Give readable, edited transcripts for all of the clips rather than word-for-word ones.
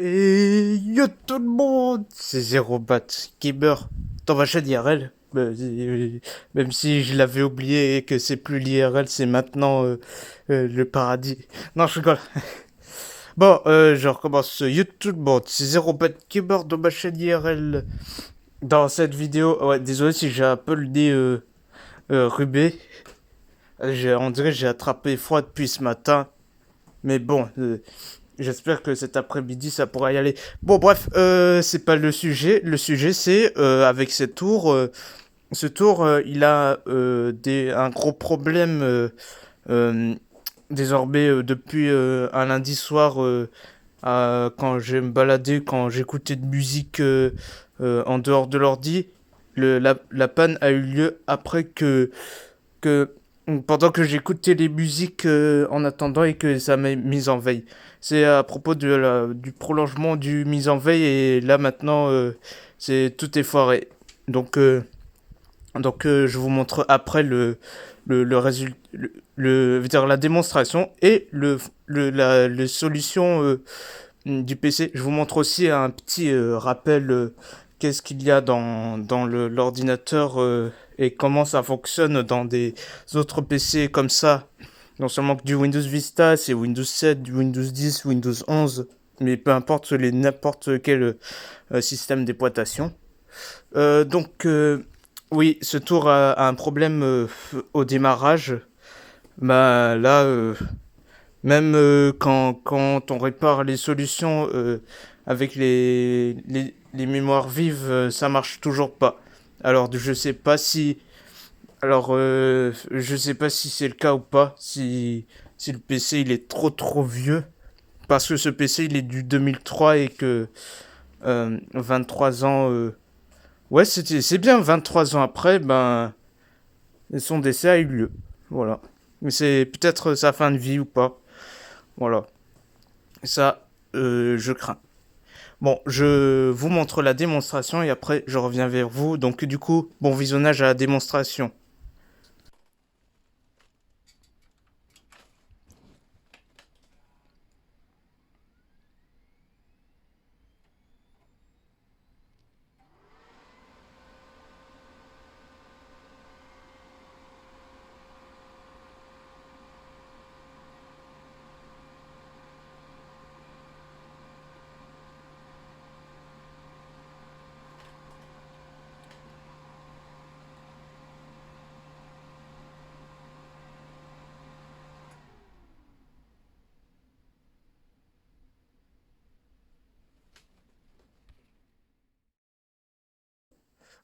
Et yo tout le monde, c'est Zerobat Gamer dans ma chaîne IRL. Même si je l'avais oublié et que c'est plus l'IRL, c'est maintenant le paradis. Non, je rigole. Bon, je recommence. Yo tout le monde, c'est Zerobat Gamer dans ma chaîne IRL. Dans cette vidéo, ouais, désolé si j'ai un peu le nez rubé. On dirait que j'ai attrapé froid depuis ce matin. Mais bon, j'espère que cet après-midi ça pourra y aller. Bon, bref, c'est pas le sujet. Le sujet, c'est avec cette tour. Ce tour, il a un gros problème désormais depuis un lundi soir quand je me baladais, quand j'écoutais de musique en dehors de l'ordi. La panne a eu lieu après que pendant que j'écoutais les musiques en attendant et que ça m'a mis en veille. C'est à propos du prolongement du mise en veille et là maintenant c'est tout est foiré. Donc je vous montre après le résultat je veux dire, la démonstration et le solution du PC. Je vous montre aussi un petit rappel qu'est-ce qu'il y a dans l'ordinateur et comment ça fonctionne dans des autres PC comme ça. Non seulement que du Windows Vista, c'est Windows 7, du Windows 10, Windows 11, mais peu importe n'importe quel système d'exploitation. Oui, ce tour a un problème au démarrage. Bah là, même quand on répare les solutions avec les mémoires vives, ça marche toujours pas. Alors je sais pas si c'est le cas ou pas, si le PC il est trop vieux. Parce que ce PC il est du 2003 et que 23 ans... ouais, c'est bien 23 ans après, ben son décès a eu lieu. Voilà. Mais c'est peut-être sa fin de vie ou pas. Voilà. Ça, je crains. Bon, je vous montre la démonstration et après je reviens vers vous. Donc du coup, bon visionnage à la démonstration.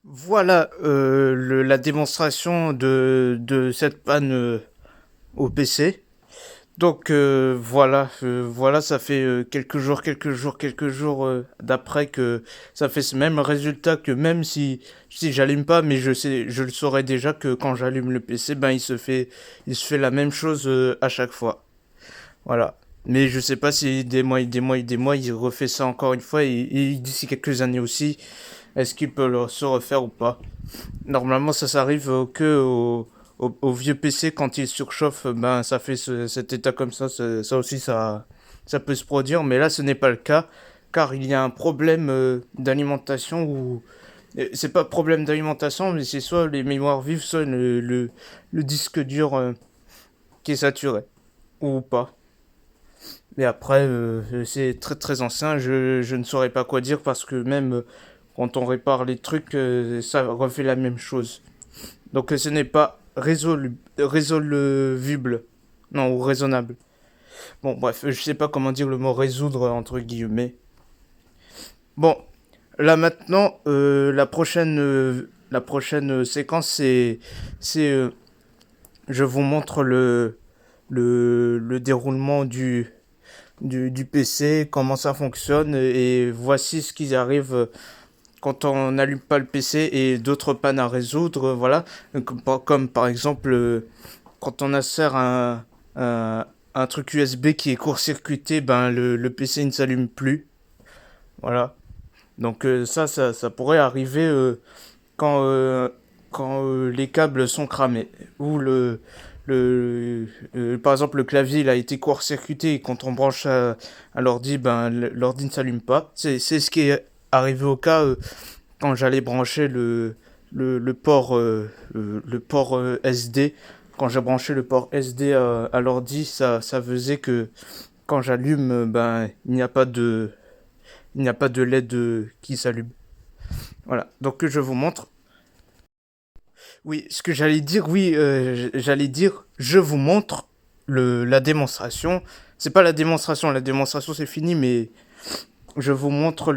Voilà la démonstration de cette panne au PC. Donc voilà, ça fait quelques jours d'après que ça fait ce même résultat que même si j'allume pas, mais je le saurais déjà que quand j'allume le PC, ben il se fait la même chose à chaque fois. Voilà. Mais je sais pas si des mois, il refait ça encore une fois et d'ici quelques années aussi, est-ce qu'il peut se refaire ou pas? Normalement, ça s'arrive au vieux PC quand il surchauffe, ben ça fait cet état comme ça aussi ça peut se produire, mais là ce n'est pas le cas car il y a un problème d'alimentation ou c'est pas problème d'alimentation, mais c'est soit les mémoires vives, soit le disque dur qui est saturé ou pas. Mais après, c'est très ancien, je ne saurais pas quoi dire parce que même quand on répare les trucs, ça refait la même chose. Donc ce n'est pas résolvible. Non, ou raisonnable. Bon, bref, je sais pas comment dire le mot résoudre entre guillemets. Bon, là maintenant, la prochaine séquence, c'est je vous montre le déroulement du PC, comment ça fonctionne, et voici ce qui arrive quand on n'allume pas le PC et d'autres pannes à résoudre, voilà, comme par exemple quand on insère un truc USB qui est court-circuité, ben le PC ne s'allume plus, voilà. Donc ça pourrait arriver quand, euh, quand les câbles sont cramés ou par exemple, le clavier il a été court-circuité et quand on branche à l'ordi, ben l'ordi ne s'allume pas. C'est ce qui est arrivé au cas quand j'allais brancher le port SD. Quand j'ai branché le port SD à l'ordi, ça faisait que quand j'allume, ben il n'y a pas de LED qui s'allume. Voilà. Donc je vous montre. Oui, ce que j'allais dire, oui, j'allais dire, je vous montre la démonstration. C'est pas la démonstration c'est fini, mais je vous montre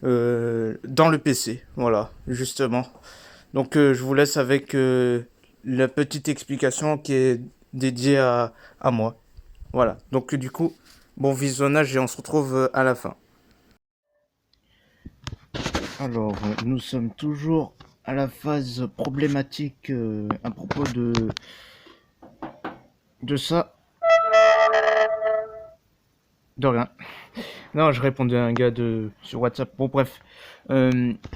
dans le PC, voilà, justement. Donc je vous laisse avec la petite explication qui est dédiée à moi. Voilà, donc du coup, bon visionnage et on se retrouve à la fin. Alors, nous sommes toujours à la phase problématique à propos de ça. De rien. Non, je répondais à un gars sur WhatsApp. Bon, bref.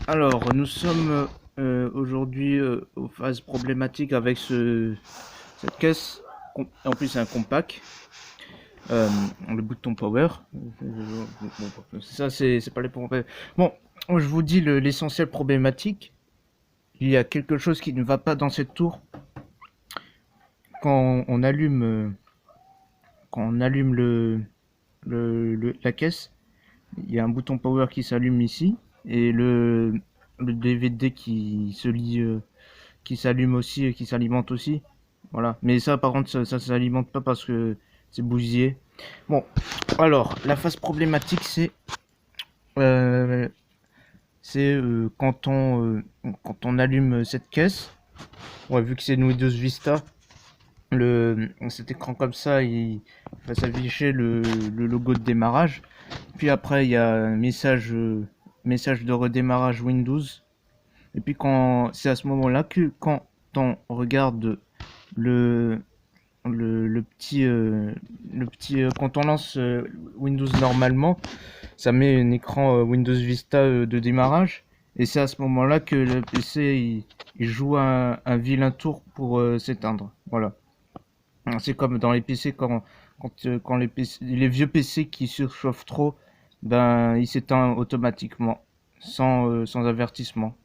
Alors, nous sommes aujourd'hui aux phases problématiques avec cette caisse. En plus, c'est un compact. Le bouton power. Bon, ça, c'est pas les problèmes. Bon, je vous dis l'essentiel problématique. Il y a quelque chose qui ne va pas dans cette tour. Quand on allume, la caisse, il y a un bouton power qui s'allume ici et le DVD qui se lit, qui s'allume aussi et qui s'alimente aussi. Voilà. Mais ça, par contre, ça s'alimente pas parce que c'est bousillé. Bon, alors la phase problématique, euh, quand on allume cette caisse. Ouais, vu que c'est une Windows Vista, cet écran comme ça, il va s'afficher le logo de démarrage. Puis après, il y a un message de redémarrage Windows. Et puis c'est à ce moment-là que quand on regarde le, quand on lance Windows normalement, ça met un écran Windows Vista de démarrage. Et c'est à ce moment-là que le PC il joue un vilain tour pour s'éteindre. Voilà. C'est comme dans les PC quand les vieux PC qui surchauffent trop, ben il s'éteint automatiquement sans avertissement.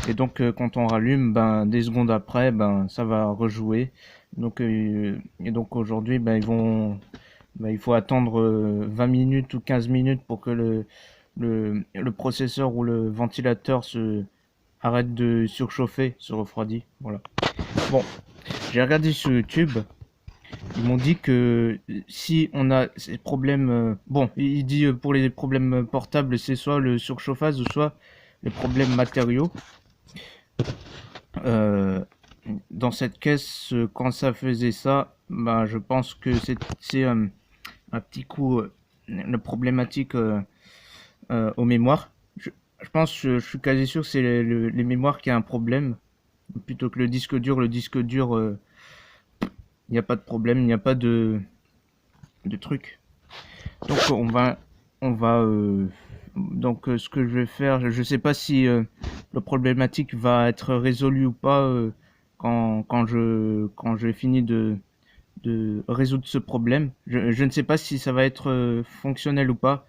Et donc quand on rallume, ben des secondes après, ben ça va rejouer. Et donc aujourd'hui, il faut attendre 20 minutes ou 15 minutes pour que le processeur ou le ventilateur arrête de surchauffer, se refroidit. Voilà. Bon, j'ai regardé sur YouTube. Ils m'ont dit que si on a ces problèmes, bon, il dit pour les problèmes portables, c'est soit le surchauffage ou soit les problèmes matériaux. Euh, dans cette caisse, quand ça faisait ça, bah, je pense que c'est un petit coup la problématique aux mémoires. Je pense, je suis quasi sûr que c'est les mémoires qui a un problème plutôt que le disque dur. Le disque dur, il n'y a pas de problème, il n'y a pas de truc. Donc ce que je vais faire, je sais pas si la problématique va être résolue ou pas quand j'ai fini de résoudre ce problème. Je ne sais pas si ça va être fonctionnel ou pas.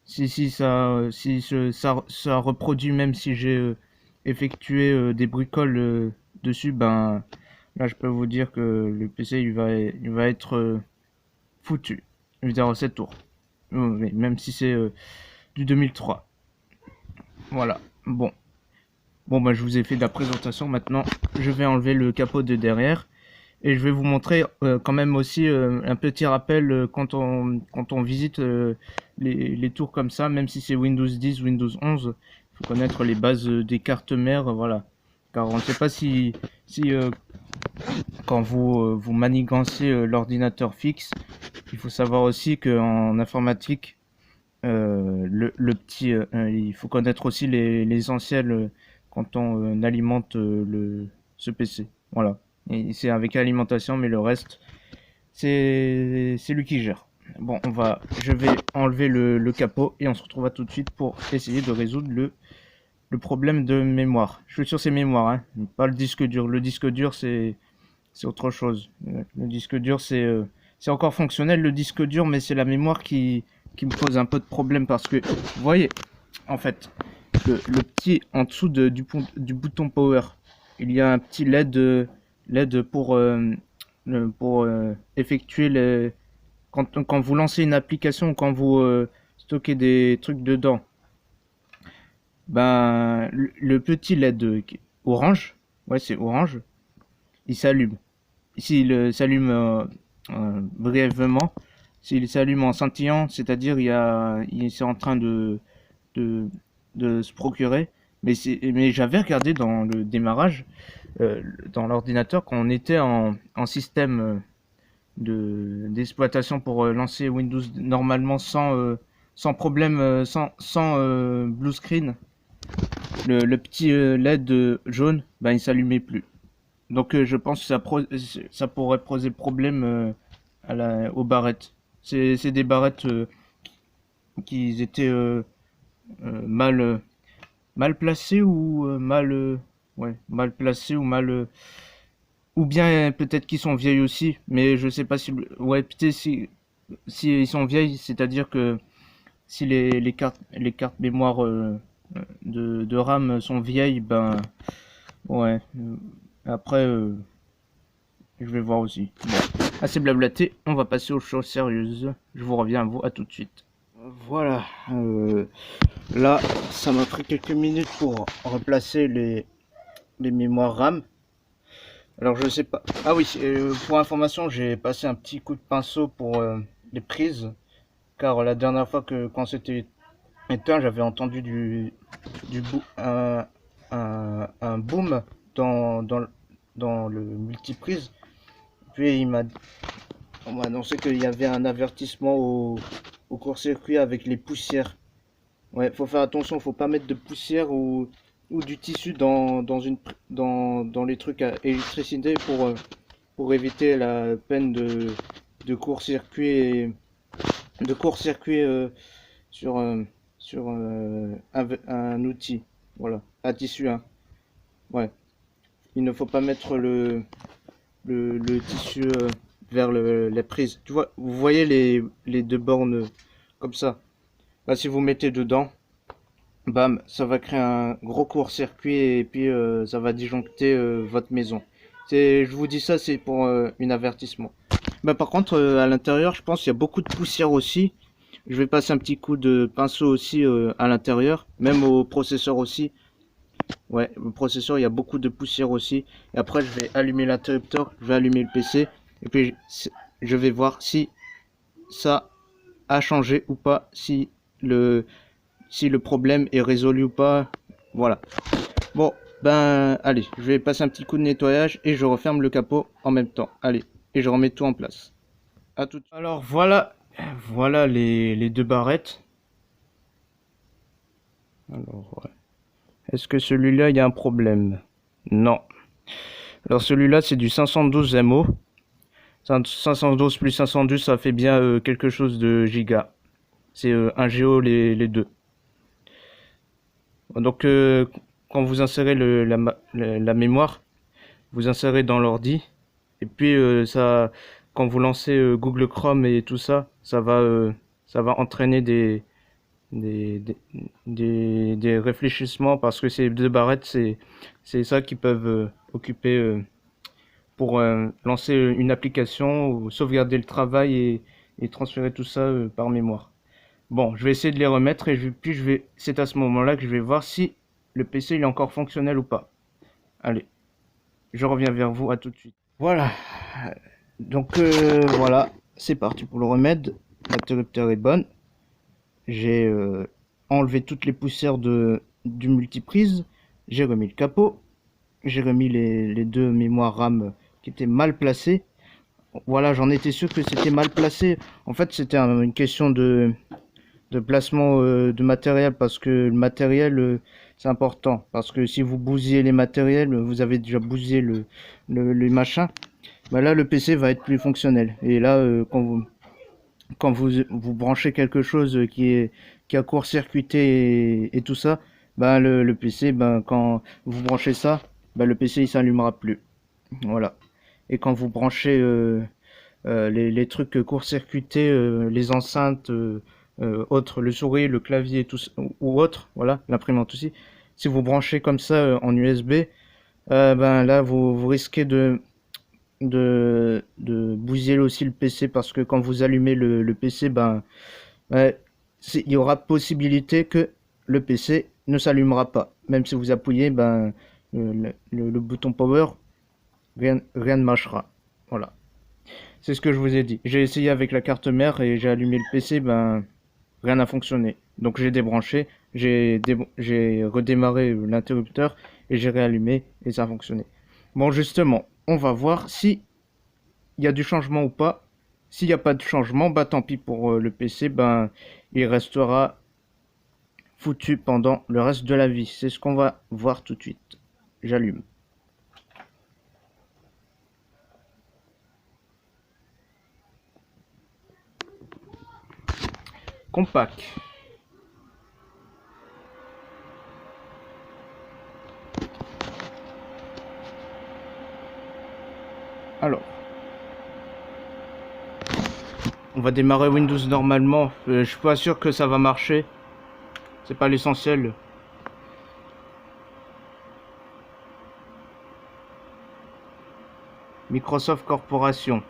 Ça reproduit même si j'ai effectué des bricoles dessus, ben là je peux vous dire que le PC il va être foutu. Je veux dire 7 tours. Mais même si c'est du 2003. Voilà. Bon. Bon, bah, je vous ai fait de la présentation. Maintenant, je vais enlever le capot de derrière. Et je vais vous montrer quand même aussi un petit rappel quand on visite les tours comme ça, même si c'est Windows 10, Windows 11, il faut connaître les bases des cartes mères, voilà. Car on ne sait pas si quand vous manigancez l'ordinateur fixe, il faut savoir aussi qu'en informatique, il faut connaître aussi les anciennes quand on alimente ce PC. Voilà. Et c'est avec alimentation, mais le reste, c'est lui qui gère. Bon, je vais enlever le capot et on se retrouvera tout de suite pour essayer de résoudre le problème de mémoire. Je suis sûr que c'est mémoire, hein, pas le disque dur. Le disque dur, c'est c'est autre chose. Le disque dur, c'est encore fonctionnel le disque dur, mais c'est la mémoire qui me pose un peu de problème parce que, vous voyez, en fait, le petit en dessous du bouton power, il y a un petit LED pour effectuer quand vous lancez une application, quand vous stockez des trucs dedans. Ben, le petit LED orange, ouais, c'est orange, il s'allume. S'il s'allume brièvement, s'il s'allume en scintillant, c'est-à-dire il est en train de, de se procurer. Mais j'avais regardé dans le démarrage, dans l'ordinateur, quand on était en système d'exploitation pour lancer Windows normalement sans problème, sans blue screen, le petit LED jaune, ben, il s'allumait plus. Donc je pense que ça pourrait poser problème aux barrettes. C'est des barrettes qui étaient mal placées ou mal placées ou ou bien peut-être qu'ils sont vieilles aussi, mais je sais pas si ouais peut-être si ils sont vieilles, c'est-à-dire que si les cartes mémoire de RAM sont vieilles, ben ouais. Après je vais voir aussi. Bon, assez blablaté, on va passer aux choses sérieuses. Je vous reviens à vous, à tout de suite. Voilà, là, ça m'a pris quelques minutes pour replacer les mémoires RAM. Alors je sais pas. Ah oui, pour information, j'ai passé un petit coup de pinceau pour les prises, car la dernière fois quand c'était éteint, j'avais entendu un boom dans le multiprise. Puis on m'a annoncé qu'il y avait un avertissement au court-circuit avec les poussières. Ouais, faut faire attention, faut pas mettre de poussière ou du tissu dans les trucs à électricité pour éviter la peine de court-circuit sur un outil. Voilà, à tissu, hein. Ouais, il ne faut pas mettre le tissu vers la prise. Tu vois, vous voyez les deux bornes comme ça. Bah, si vous mettez dedans, bam, ça va créer un gros court-circuit et puis ça va disjoncter votre maison. Je vous dis ça, c'est pour un avertissement. Bah, par contre, à l'intérieur, je pense qu'il y a beaucoup de poussière aussi. Je vais passer un petit coup de pinceau aussi à l'intérieur, même au processeur aussi. Ouais, le processeur, il y a beaucoup de poussière aussi. Et après, je vais allumer l'interrupteur, je vais allumer le PC. Et puis, je vais voir si ça a changé ou pas, si le problème est résolu ou pas. Voilà. Bon, ben, allez, je vais passer un petit coup de nettoyage et je referme le capot en même temps. Allez, et je remets tout en place. À tout de suite. Alors, voilà les deux barrettes. Alors, ouais. Est-ce que celui-là, il y a un problème? Non. Alors celui-là, c'est du 512 MO. 512 plus 512, ça fait bien quelque chose de giga. C'est 1 Go les deux. Donc quand vous insérez la mémoire, vous insérez dans l'ordi. Et puis quand vous lancez Google Chrome et tout ça, ça va entraîner des réfléchissements parce que ces deux barrettes, c'est ça qui peuvent occuper pour lancer une application ou sauvegarder le travail et transférer tout ça par mémoire. Bon, je vais essayer de les remettre et c'est à ce moment-là que je vais voir si le PC il est encore fonctionnel ou pas. Allez, je reviens vers vous, à tout de suite. Voilà, donc voilà, c'est parti pour le remettre. L'interrupteur est bonne. J'ai enlevé toutes les poussières du multiprise. J'ai remis le capot. J'ai remis les deux mémoires RAM qui étaient mal placées. Voilà, j'en étais sûr que c'était mal placé. En fait, c'était une question de placement de matériel parce que le matériel, c'est important. Parce que si vous bousillez les matériels, vous avez déjà bousillé le machin. Bah là, le PC va être plus fonctionnel. Et là, quand vous branchez quelque chose qui a court-circuité et tout ça, bah le PC, bah, quand vous branchez ça, bah le PC il s'allumera plus. Voilà. et quand vous branchez les trucs court-circuités, les enceintes, autres, le souris, le clavier, tout, ou autre, voilà, l'imprimante aussi. Si vous branchez comme ça en USB, ben là vous risquez de bousiller aussi le PC parce que quand vous allumez le PC, ben ouais, il y aura possibilité que le PC ne s'allumera pas. Même si vous appuyez ben, le bouton power, rien ne marchera. Voilà. C'est ce que je vous ai dit. J'ai essayé avec la carte mère et j'ai allumé le PC, ben rien n'a fonctionné. Donc j'ai débranché, j'ai redémarré l'interrupteur et j'ai réallumé et ça a fonctionné. Bon, justement, on va voir si il y a du changement ou pas. S'il n'y a pas de changement, bah tant pis pour le PC, ben il restera foutu pendant le reste de la vie. C'est ce qu'on va voir tout de suite. J'allume. Compact. Alors, on va démarrer Windows normalement. Je suis pas sûr que ça va marcher. C'est pas l'essentiel. Microsoft Corporation.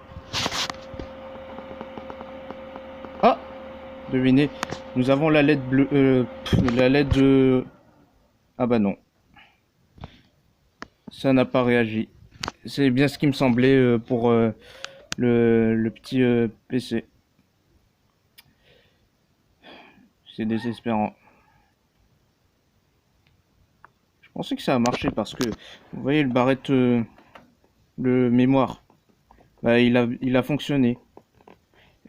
Ah, devinez, nous avons la LED bleue. La LED. Ah bah non, ça n'a pas réagi. C'est bien ce qui me semblait pour le petit PC. C'est désespérant. Je pensais que ça a marché parce que vous voyez le barrette, le mémoire, bah, il a fonctionné.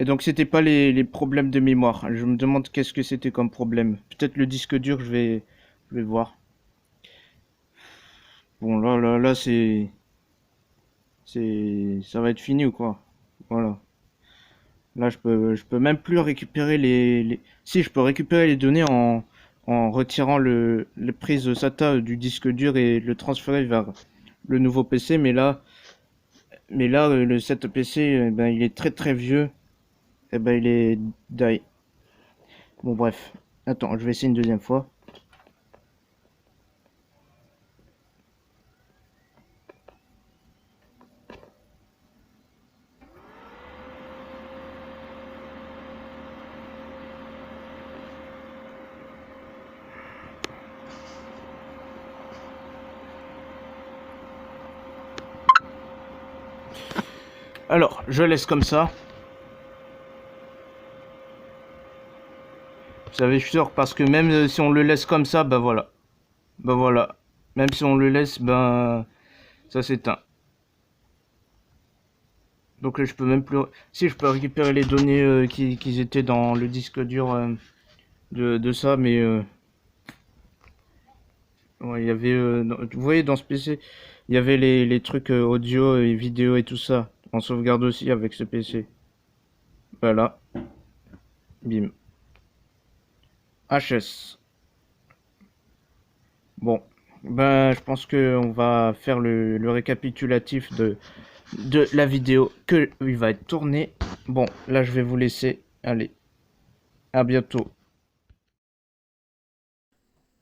Et donc c'était pas les problèmes de mémoire. Je me demande qu'est-ce que c'était comme problème. Peut-être le disque dur, je vais voir. Bon là ça va être fini ou quoi? Voilà. Là je peux même plus récupérer si je peux récupérer les données en retirant les prises SATA du disque dur et le transférer vers le nouveau PC, mais là cette PC, ben, il est très très vieux, et ben il est die. Bon bref, attends, je vais essayer une deuxième fois. Alors, je laisse comme ça. Vous savez, je suis sûr, parce que même si on le laisse comme ça, ben voilà. Ben voilà. Même si on le laisse, ben ça s'éteint. Donc je peux même plus. Si je peux récupérer les données qui étaient dans le disque dur de ça, mais ouais, il y avait. Vous voyez, dans ce PC, il y avait les trucs audio et vidéo et tout ça. En sauvegarde aussi avec ce PC. Voilà, bim. HS. Bon, ben je pense que on va faire le récapitulatif de la vidéo que il va être tourné. Bon, là je vais vous laisser. Allez, à bientôt.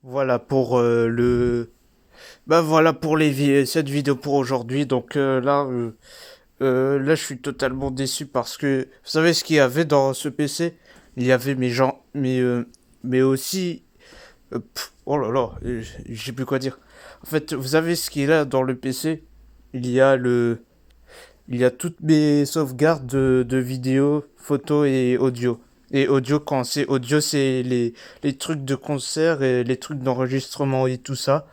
Voilà pour voilà pour cette vidéo pour aujourd'hui. Donc là je suis totalement déçu parce que vous savez ce qu'il y avait dans ce PC? Il y avait mes gens, mais aussi oh là là, j'ai plus quoi dire. En fait, vous savez ce qu'il y a dans le PC? Il y a il y a toutes mes sauvegardes de vidéos, photos et audio. Et audio, quand c'est audio, c'est les trucs de concert et les trucs d'enregistrement et tout ça.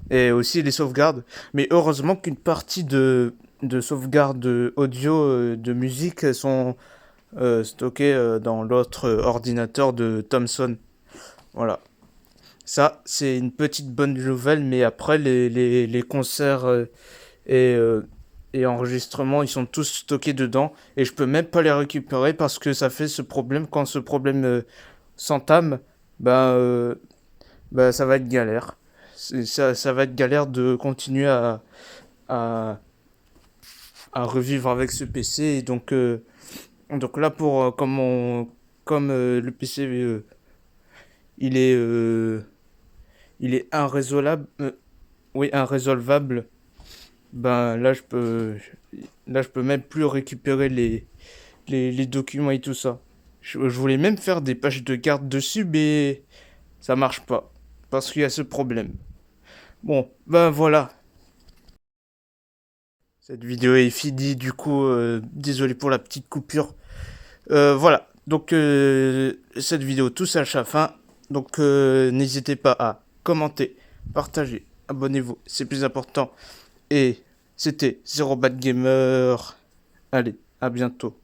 Et aussi les sauvegardes. Mais heureusement qu'une partie de sauvegarde audio de musique sont stockées dans l'autre ordinateur de Thomson. Voilà. Ça, c'est une petite bonne nouvelle, mais après, les concerts et, euh, et enregistrements, ils sont tous stockés dedans. Et je peux même pas les récupérer parce que ça fait ce problème. Quand ce problème s'entame, bah, euh, bah, ça va être galère. Ça va être galère de continuer à, à revivre avec ce PC. Et donc là, comme le PC, il est, euh, il est irrésolvable. Ben là, je peux même plus récupérer les documents et tout ça. Je voulais même faire des pages de garde dessus, mais ça marche pas. Parce qu'il y a ce problème. Bon, ben voilà. Cette vidéo est finie, du coup, désolé pour la petite coupure. Voilà, donc cette vidéo touche à sa fin. Donc n'hésitez pas à commenter, partager, abonnez-vous, c'est plus important. Et c'était Zero Bad Gamer. Allez, à bientôt.